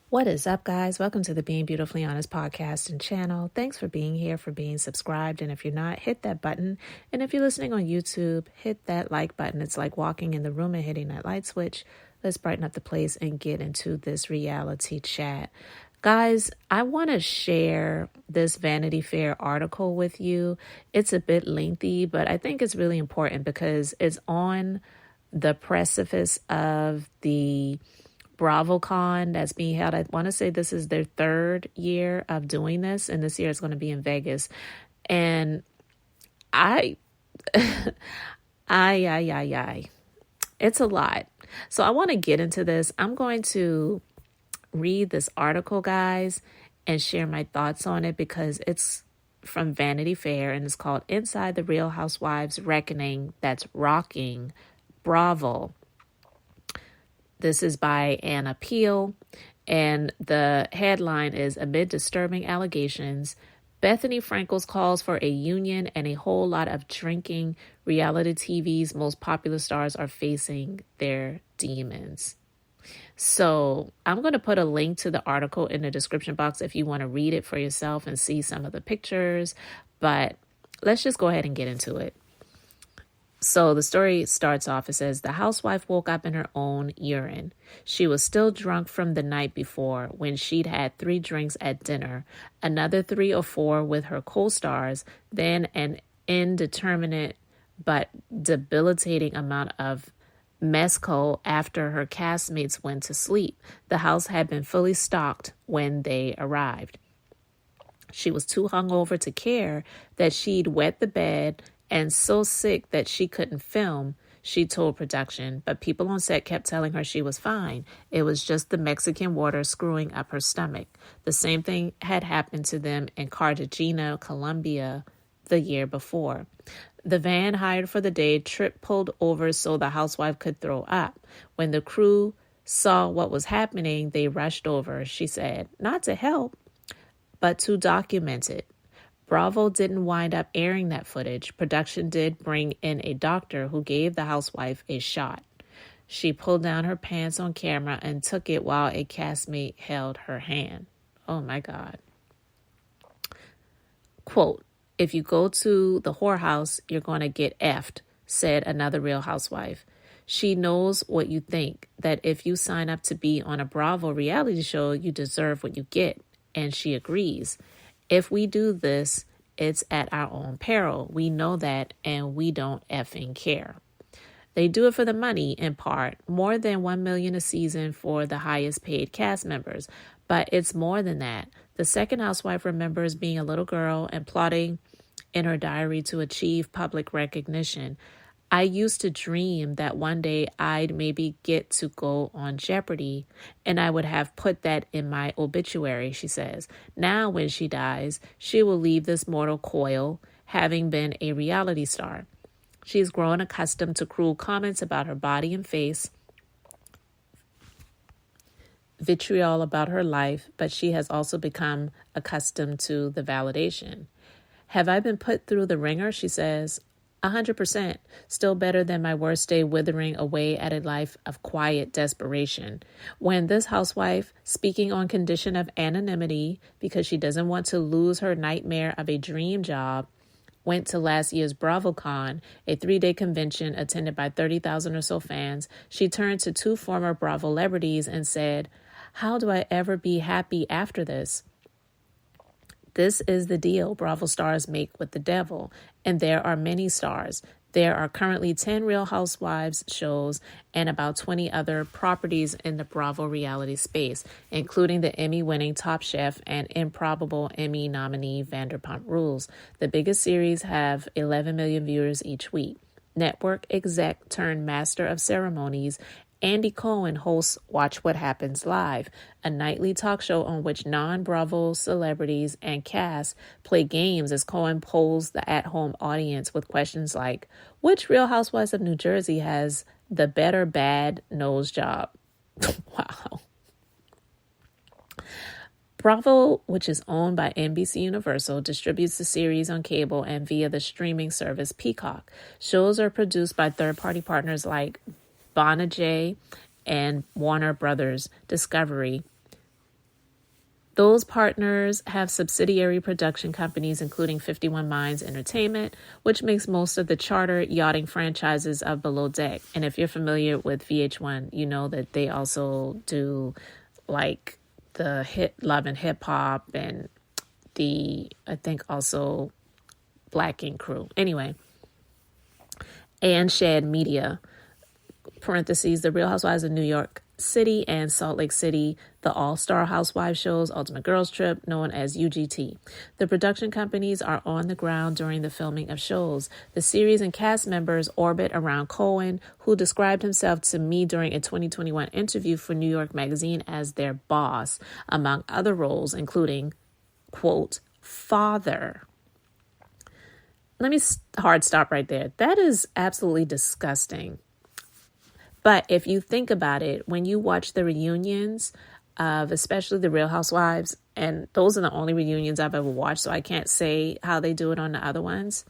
What is up, guys? Welcome to the Being Beautifully Honest podcast and channel. Thanks for being here, for being subscribed. And if you're not, hit that button. And if you're listening on YouTube, hit that like button. It's like walking in the room and hitting that light switch. Let's brighten up the place and get into this reality chat. Guys, I want to share this Vanity Fair article with you. It's a bit lengthy, but I think it's really important because it's on the precipice of the BravoCon that's being held. I want to say this is their third year of doing this, and this year it's going to be in Vegas. And it's a lot. So I want to get into this. I'm going to read this article, guys, and share my thoughts on it because it's from Vanity Fair and it's called Inside the Real Housewives Reckoning That's Rocking Bravo. This is by Anna Peel, and the headline is Amid Disturbing Allegations, Bethenny Frankel's calls for a union and a whole lot of drinking. Reality TV's most popular stars are facing their demons. So I'm going to put a link to the article in the description box if you want to read it for yourself and see some of the pictures. But let's just go ahead and get into it. So the story starts off, it says, the housewife woke up in her own urine. She was still drunk from the night before when she'd had 3 drinks at dinner, another 3 or 4 with her co-stars, then an indeterminate but debilitating amount of mezcal after her castmates went to sleep. The house had been fully stocked when they arrived. She was too hungover to care that she'd wet the bed and so sick that she couldn't film, she told production, but people on set kept telling her she was fine. It was just the Mexican water screwing up her stomach. The same thing had happened to them in Cartagena, Colombia, the year before. The van hired for the day pulled over so the housewife could throw up. When the crew saw what was happening, they rushed over, she said, not to help, but to document it. Bravo didn't wind up airing that footage. Production did bring in a doctor who gave the housewife a shot. She pulled down her pants on camera and took it while a castmate held her hand. Oh my God. Quote, if you go to the whorehouse, you're going to get effed, said another Real Housewife. She knows what you think, that if you sign up to be on a Bravo reality show, you deserve what you get. And she agrees. If we do this, it's at our own peril. We know that, and we don't effing care. They do it for the money, in part, more than $1 million a season for the highest paid cast members. But it's more than that. The second housewife remembers being a little girl and plotting in her diary to achieve public recognition. I used to dream that one day I'd maybe get to go on Jeopardy, and I would have put that in my obituary, she says. Now, when she dies, she will leave this mortal coil, having been a reality star. She's grown accustomed to cruel comments about her body and face, vitriol about her life, but she has also become accustomed to the validation. Have I been put through the ringer, she says. 100%, still better than my worst day withering away at a life of quiet desperation. When this housewife, speaking on condition of anonymity because she doesn't want to lose her nightmare of a dream job, went to last year's BravoCon, a 3-day convention attended by 30,000 or so fans, she turned to 2 former Bravo celebrities and said, how do I ever be happy after this? This is the deal Bravo stars make with the devil, and there are many stars. There are currently 10 Real Housewives shows and about 20 other properties in the Bravo reality space, including the Emmy-winning Top Chef and improbable Emmy nominee Vanderpump Rules. The biggest series have 11 million viewers each week. Network exec turned master of ceremonies Andy Cohen hosts Watch What Happens Live, a nightly talk show on which non-Bravo celebrities and cast play games as Cohen polls the at-home audience with questions like, which Real Housewives of New Jersey has the better bad nose job? Wow. Bravo, which is owned by NBC Universal, distributes the series on cable and via the streaming service Peacock. Shows are produced by third-party partners like Bonajay and Warner Brothers Discovery. Those partners have subsidiary production companies, including 51 Minds Entertainment, which makes most of the charter yachting franchises of Below Deck. And if you're familiar with VH1, you know that they also do like the hit Love and Hip Hop and I think also Black Ink Crew. Anyway, and Shad Media, parentheses, The Real Housewives of New York City and Salt Lake City, the All-Star Housewives shows, Ultimate Girls Trip, known as UGT. The production companies are on the ground during the filming of shows. The series and cast members orbit around Cohen, who described himself to me during a 2021 interview for New York Magazine as their boss, among other roles, including, quote, father. Let me hard stop right there. That is absolutely disgusting. But if you think about it, when you watch the reunions of especially the Real Housewives, and those are the only reunions I've ever watched, so I can't say how they do it on the other ones.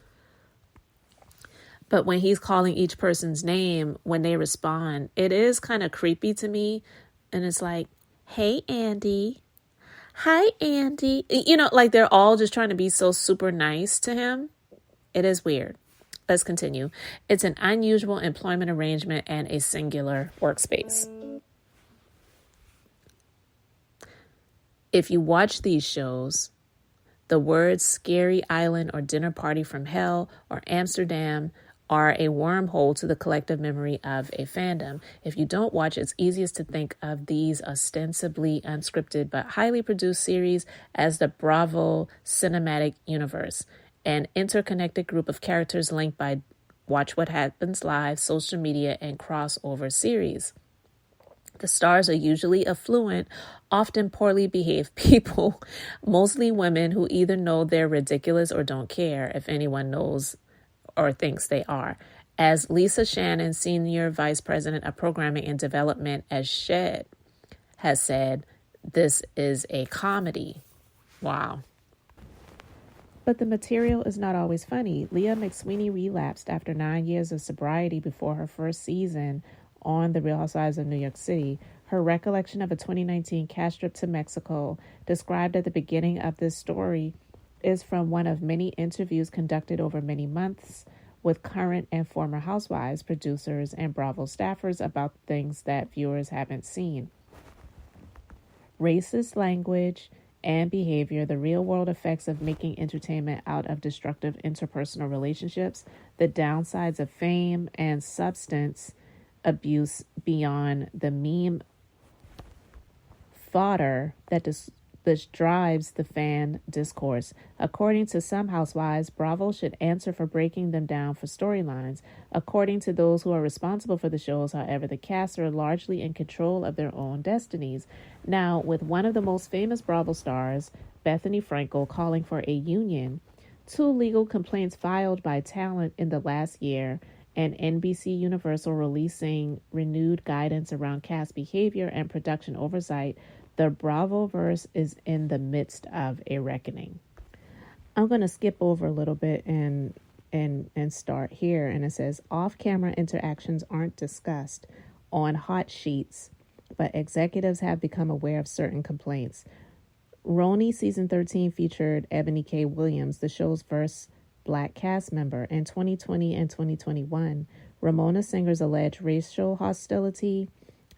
But when he's calling each person's name, when they respond, it is kind of creepy to me. And it's like, hey, Andy. Hi, Andy. You know, like they're all just trying to be so super nice to him. It is weird. Let's continue. It's an unusual employment arrangement and a singular workspace. If you watch these shows, the words Scary Island or Dinner Party from Hell or Amsterdam are a wormhole to the collective memory of a fandom. If you don't watch, it's easiest to think of these ostensibly unscripted but highly produced series as the Bravo cinematic universe, an interconnected group of characters linked by Watch What Happens Live, social media, and crossover series. The stars are usually affluent, often poorly behaved people, mostly women who either know they're ridiculous or don't care if anyone knows or thinks they are. As Lisa Shannon, Senior Vice President of Programming and Development at Shed, has said, this is a comedy. Wow. But the material is not always funny. Leah McSweeney relapsed after 9 years of sobriety before her first season on The Real Housewives of New York City. Her recollection of a 2019 cash trip to Mexico, described at the beginning of this story, is from one of many interviews conducted over many months with current and former housewives, producers, and Bravo staffers about things that viewers haven't seen. Racist language and behavior, the real-world effects of making entertainment out of destructive interpersonal relationships, the downsides of fame and substance abuse beyond the meme fodder that drives the fan discourse. According to some housewives, Bravo should answer for breaking them down for storylines. According to those who are responsible for the shows, however, the cast are largely in control of their own destinies. Now, with one of the most famous Bravo stars, Bethenny Frankel, calling for a union, 2 legal complaints filed by talent in the last year, and NBC Universal releasing renewed guidance around cast behavior and production oversight, the Bravoverse is in the midst of a reckoning. I'm going to skip over a little bit and start here. And it says, off-camera interactions aren't discussed on hot sheets, but executives have become aware of certain complaints. Roni season 13 featured Ebony K. Williams, the show's first Black cast member. In 2020 and 2021, Ramona Singer's alleged racial hostility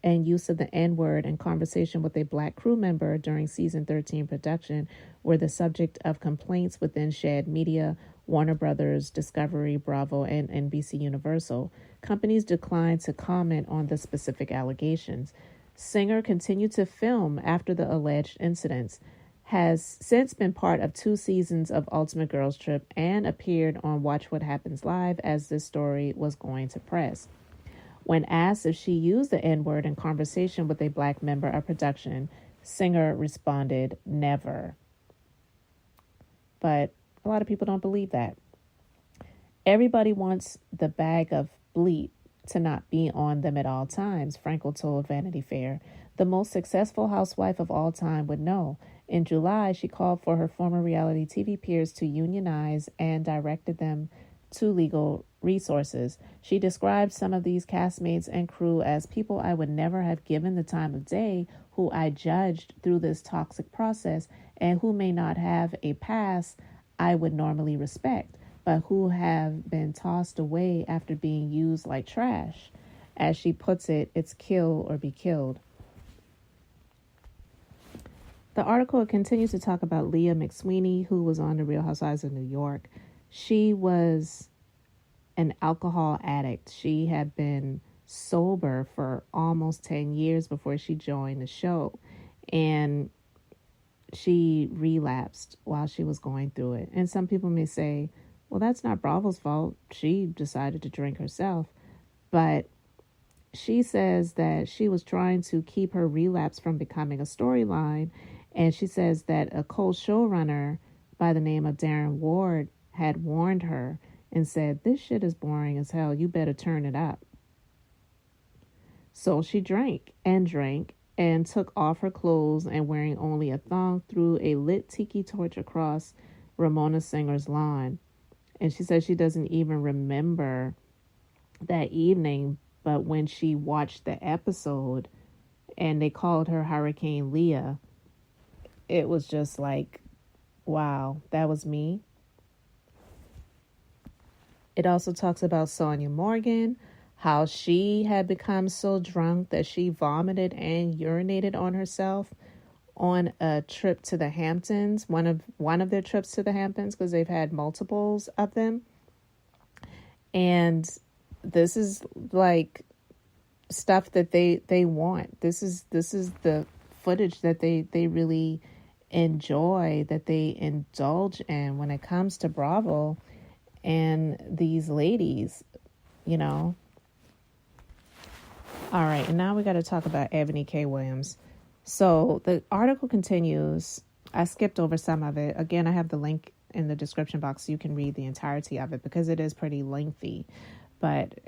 and use of the N-word in conversation with a Black crew member during season 13 production were the subject of complaints within Shad Media, Warner Brothers, Discovery, Bravo, and NBC Universal. Companies declined to comment on the specific allegations. Singer continued to film after the alleged incidents, has since been part of 2 seasons of Ultimate Girls Trip, and appeared on Watch What Happens Live as this story was going to press. When asked if she used the N-word in conversation with a Black member of production, Singer responded, never. But a lot of people don't believe that. Everybody wants the bag of bleep to not be on them at all times, Frankel told Vanity Fair. The most successful housewife of all time would know. In July, she called for her former reality TV peers to unionize and directed them to legal resources. She described some of these castmates and crew as people I would never have given the time of day, who I judged through this toxic process, and who may not have a past I would normally respect, but who have been tossed away after being used like trash. As she puts it, it's kill or be killed. The article continues to talk about Leah McSweeney, who was on The Real Housewives of New York. She was an alcohol addict. She had been sober for almost 10 years before she joined the show. And she relapsed while she was going through it. And some people may say, well, that's not Bravo's fault. She decided to drink herself. But she says that she was trying to keep her relapse from becoming a storyline. And she says that a co-showrunner by the name of Darren Ward had warned her and said, this shit is boring as hell. You better turn it up. So she drank and took off her clothes and, wearing only a thong, threw a lit tiki torch across Ramona Singer's lawn. And she said she doesn't even remember that evening, but when she watched the episode and they called her Hurricane Leah, it was just like, wow, that was me. It also talks about Sonia Morgan, how she had become so drunk that she vomited and urinated on herself on a trip to the Hamptons, one of their trips to the Hamptons, because they've had multiples of them. And this is like stuff that they want. This is the footage that they really enjoy, that they indulge in when it comes to Bravo and these ladies, you know. All right, and now we got to talk about Ebony K. Williams. So the article continues. I skipped over some of it. Again, I have the link in the description box so you can read the entirety of it because it is pretty lengthy. But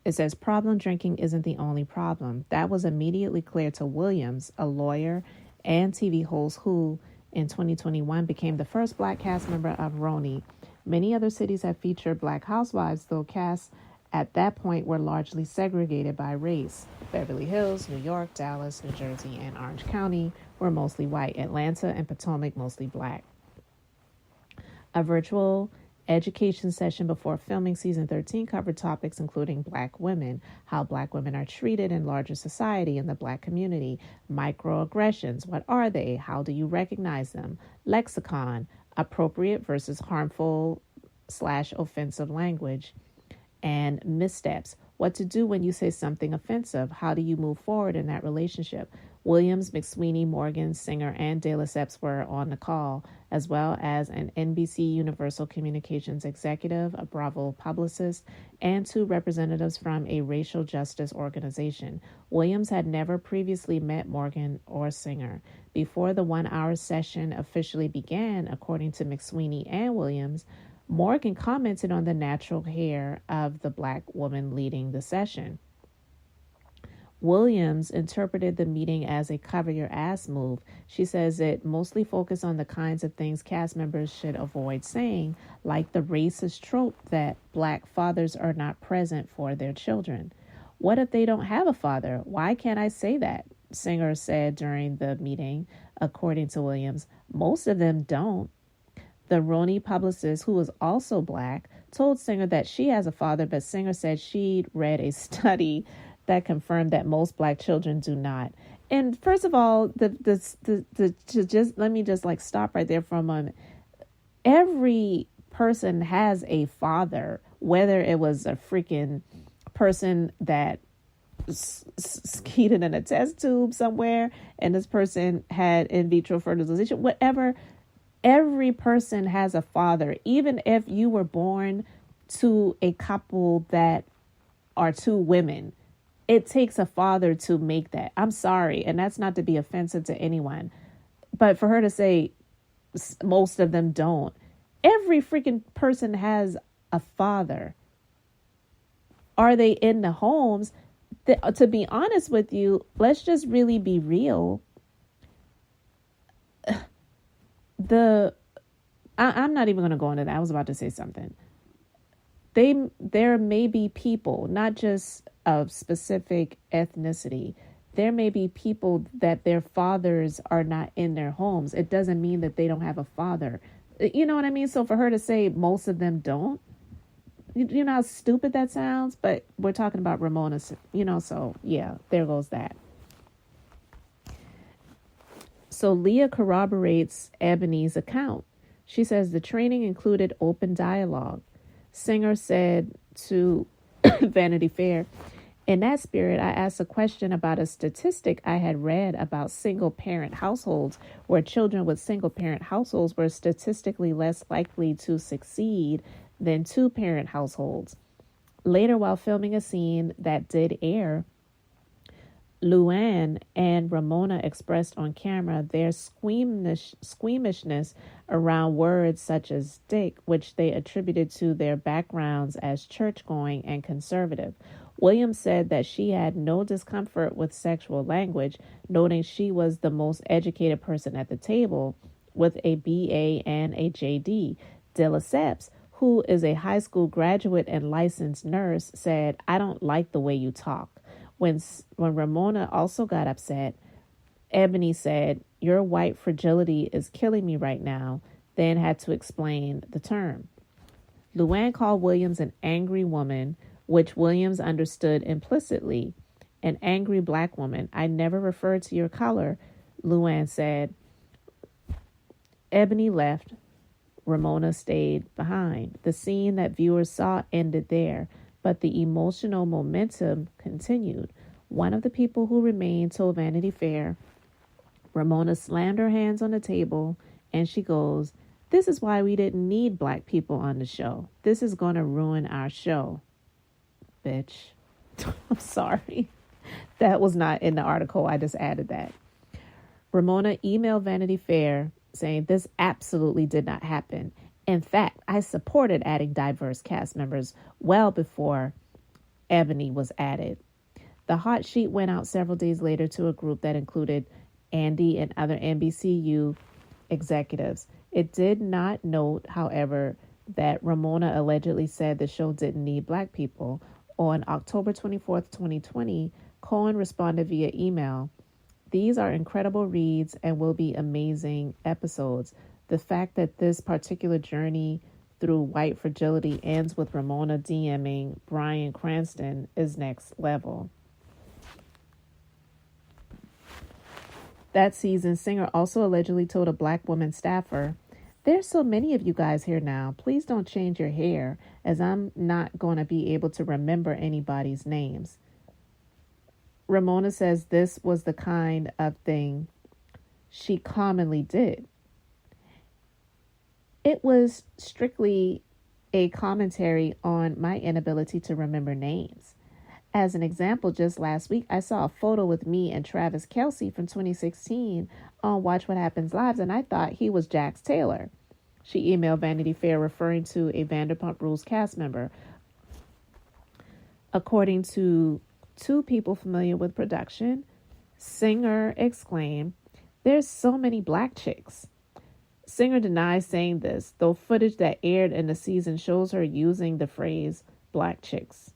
it says, problem drinking isn't the only problem. That was immediately clear to Williams, a lawyer and TV host who, in 2021, became the first Black cast member of RHONY. Many other cities have featured Black housewives, though casts at that point were largely segregated by race. Beverly Hills, New York, Dallas, New Jersey, and Orange County were mostly white. Atlanta and Potomac mostly Black. A virtual education session before filming season 13 covered topics including Black women, how Black women are treated in larger society and the Black community, microaggressions, what are they, how do you recognize them, lexicon, appropriate versus harmful / offensive language, and missteps, what to do when you say something offensive, how do you move forward in that relationship. Williams, McSweeney, Morgan, Singer, and De Lesseps were on the call, as well as an NBC Universal Communications executive, a Bravo publicist, and 2 representatives from a racial justice organization. Williams had never previously met Morgan or Singer. Before the 1-hour session officially began, according to McSweeney and Williams, Morgan commented on the natural hair of the Black woman leading the session. Williams interpreted the meeting as a cover your ass move. She says it mostly focused on the kinds of things cast members should avoid saying, like the racist trope that Black fathers are not present for their children. What if they don't have a father? Why can't I say that? Singer said during the meeting, according to Williams. Most of them don't. The RHONY publicist, who was also Black, told Singer that she has a father, but Singer said she'd read a study that confirmed that most Black children do not. And first of all, let me just like stop right there for a moment. Every person has a father, whether it was a freaking person that skeeted in a test tube somewhere and this person had in vitro fertilization, whatever. Every person has a father, even if you were born to a couple that are 2 women. It takes a father to make that. I'm sorry. And that's not to be offensive to anyone. But for her to say most of them don't. Every freaking person has a father. Are they in the homes? To be honest with you, let's just really be real. I'm not even going to go into that. I was about to say something. there may be people, not just of specific ethnicity. There may be people that their fathers are not in their homes. It doesn't mean that they don't have a father. You know what I mean? So for her to say most of them don't, you know how stupid that sounds? But we're talking about Ramona, so yeah, there goes that. So Leah corroborates Ebony's account. She says the training included open dialogue. Singer said to Vanity Fair, in that spirit, I asked a question about a statistic I had read about single-parent households, where children with single-parent households were statistically less likely to succeed than two-parent households. Later, while filming a scene that did air, Luann and Ramona expressed on camera their squeamishness around words such as dick, which they attributed to their backgrounds as church-going and conservative. Williams said that she had no discomfort with sexual language, noting she was the most educated person at the table with a BA and a JD. De Lesseps, who is a high school graduate and licensed nurse, said, I don't like the way you talk. When Ramona also got upset, Ebony said, your white fragility is killing me right now, then had to explain the term. Luann called Williams an angry woman, which Williams understood implicitly. An angry black woman. I never referred to your color, Luann said. Ebony left. Ramona stayed behind. The scene that viewers saw ended there, but the emotional momentum continued. One of the people who remained told Vanity Fair, Ramona slammed her hands on the table and she goes, this is why we didn't need black people on the show. This is going to ruin our show. Bitch. I'm sorry. That was not in the article. I just added that. Ramona emailed Vanity Fair saying this absolutely did not happen. In fact, I supported adding diverse cast members well before Ebony was added. The hot sheet went out several days later to a group that included Andy and other NBCU executives. It did not note, however, that Ramona allegedly said the show didn't need black people. On October 24th, 2020, Cohen responded via email, these are incredible reads and will be amazing episodes. The fact that this particular journey through white fragility ends with Ramona DMing Bryan Cranston is next level. That season, Singer also allegedly told a black woman staffer, there's so many of you guys here now. Please don't change your hair, as I'm not going to be able to remember anybody's names. Ramona says this was the kind of thing she commonly did. It was strictly a commentary on my inability to remember names. As an example, just last week, I saw a photo with me and Travis Kelce from 2016 on Watch What Happens Live, and I thought he was Jax Taylor. She emailed Vanity Fair referring to a Vanderpump Rules cast member. According to two people familiar with production, Singer exclaimed, there's so many black chicks. Singer denies saying this, though footage that aired in the season shows her using the phrase black chicks.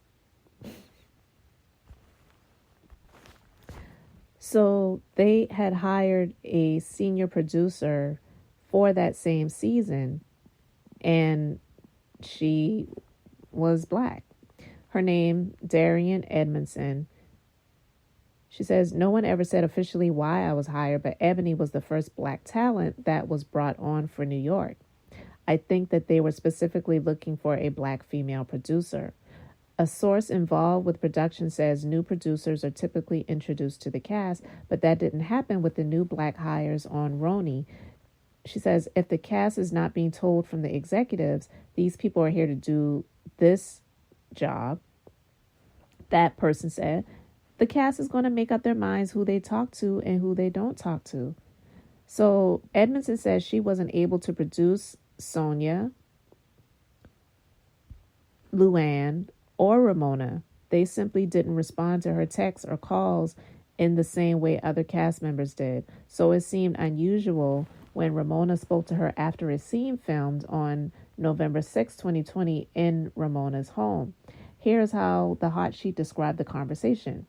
So they had hired a senior producer for that same season, and she was black. Her name, Darian Edmondson. She says, no one ever said officially why I was hired, but Ebony was the first black talent that was brought on for New York. I think that they were specifically looking for a black female producer. A source involved with production says new producers are typically introduced to the cast, but that didn't happen with the new black hires on Roni. She says, if the cast is not being told from the executives, these people are here to do this job, that person said, the cast is going to make up their minds who they talk to and who they don't talk to. So Edmondson says she wasn't able to produce Sonia, Luann, or Ramona. They simply didn't respond to her texts or calls in the same way other cast members did. So it seemed unusual when Ramona spoke to her after a scene filmed on November 6, 2020, in Ramona's home. Here's how the hot sheet described the conversation.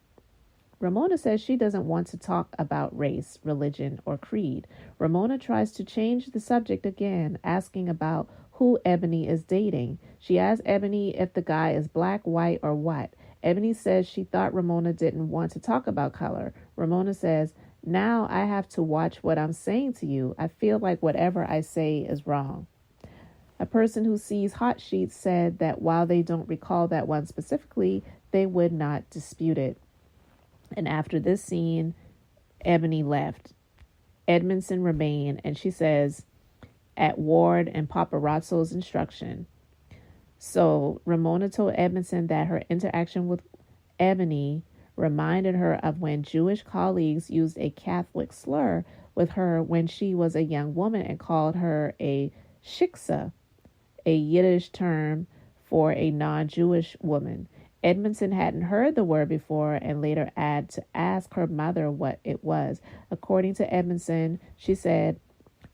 Ramona says she doesn't want to talk about race, religion, or creed. Ramona tries to change the subject again, asking about who Ebony is dating. She asks Ebony if the guy is black, white, or what. Ebony says she thought Ramona didn't want to talk about color. Ramona says, now I have to watch what I'm saying to you. I feel like whatever I say is wrong. A person who sees hot sheets said that while they don't recall that one specifically, they would not dispute it. And after this scene, Ebony left. Edmondson remained, and she says, at Ward and Paparazzo's instruction. So Ramona told Edmondson that her interaction with Ebony reminded her of when Jewish colleagues used a Catholic slur with her when she was a young woman and called her a shiksa, a Yiddish term for a non-Jewish woman. Edmondson hadn't heard the word before and later had to ask her mother what it was. According to Edmondson, she said,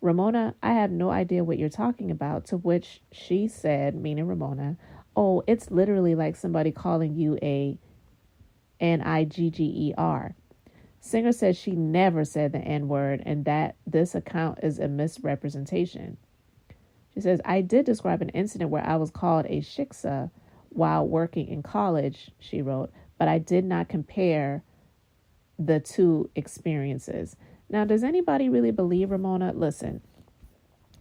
Ramona, I have no idea what you're talking about, to which she said, meaning Ramona, oh, it's literally like somebody calling you a Nigger. Singer says she never said the N-word and that this account is a misrepresentation. She says, I did describe an incident where I was called a shiksa while working in college, she wrote, but I did not compare the two experiences. Now, does anybody really believe Ramona? Listen,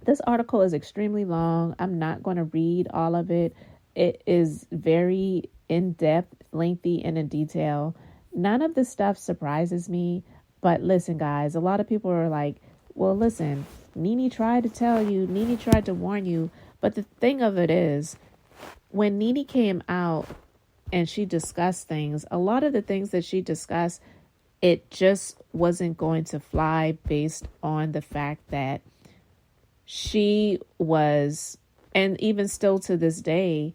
this article is extremely long. I'm not going to read all of it. It is very in-depth, lengthy, and in detail. None of this stuff surprises me. But listen, guys, a lot of people are like, well, listen, Nene tried to tell you, Nene tried to warn you. But the thing of it is, when Nene came out and she discussed things, a lot of the things that she discussed, it just wasn't going to fly based on the fact that she was, and even still to this day,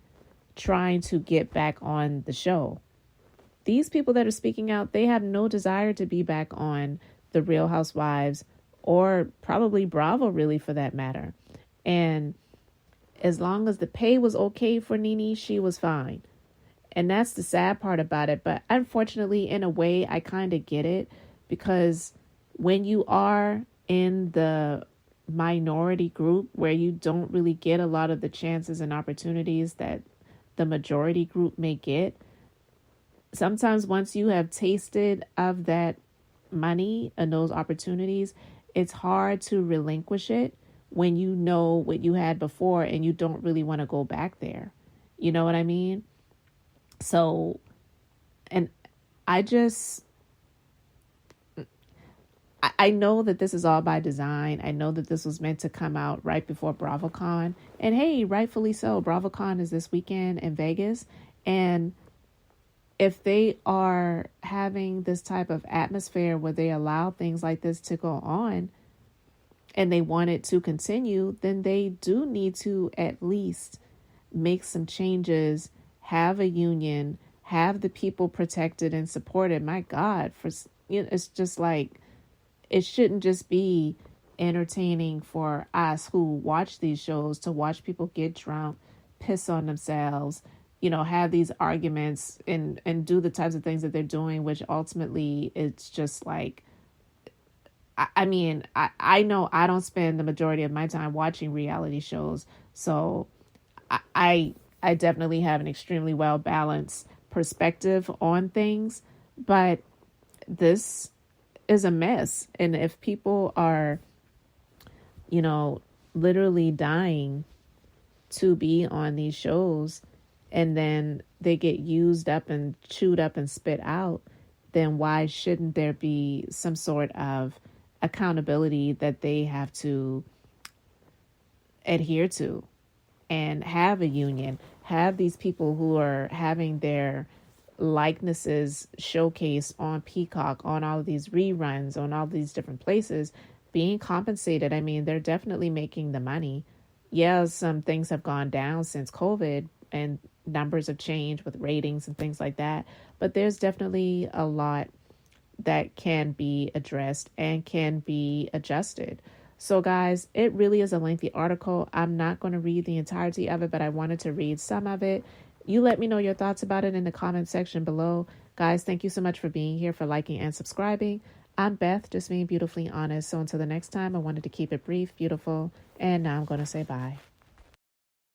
trying to get back on the show. These people that are speaking out, they have no desire to be back on The Real Housewives or probably Bravo, really, for that matter. And as long as the pay was okay for Nene, she was fine. And that's the sad part about it. But unfortunately, in a way, I kind of get it, because when you are in the minority group where you don't really get a lot of the chances and opportunities that the majority group may get, sometimes once you have tasted of that money and those opportunities, it's hard to relinquish it when you know what you had before and you don't really want to go back there. You know what I mean? So, and I know that this is all by design. I know that this was meant to come out right before BravoCon. And hey, rightfully so. BravoCon is this weekend in Vegas. And if they are having this type of atmosphere where they allow things like this to go on and they want it to continue, then they do need to at least make some changes, have a union, have the people protected and supported. My God, it's just like, it shouldn't just be entertaining for us who watch these shows to watch people get drunk, piss on themselves, have these arguments and do the types of things that they're doing, which ultimately it's just like, I know I don't spend the majority of my time watching reality shows. So I definitely have an extremely well balanced perspective on things, but this is a mess. And if people are, literally dying to be on these shows and then they get used up and chewed up and spit out, then why shouldn't there be some sort of accountability that they have to adhere to and have a union, have these people who are having their likenesses showcased on Peacock, on all of these reruns, on all these different places, being compensated. I mean, they're definitely making the money. Yeah, some things have gone down since COVID and numbers have changed with ratings and things like that, but there's definitely a lot that can be addressed and can be adjusted. So guys, it really is a lengthy article. I'm not going to read the entirety of it, but I wanted to read some of it. You let me know your thoughts about it in the comment section below. Guys, thank you so much for being here, for liking and subscribing. I'm Beth, just being beautifully honest. So until the next time, I wanted to keep it brief, beautiful, and now I'm going to say bye.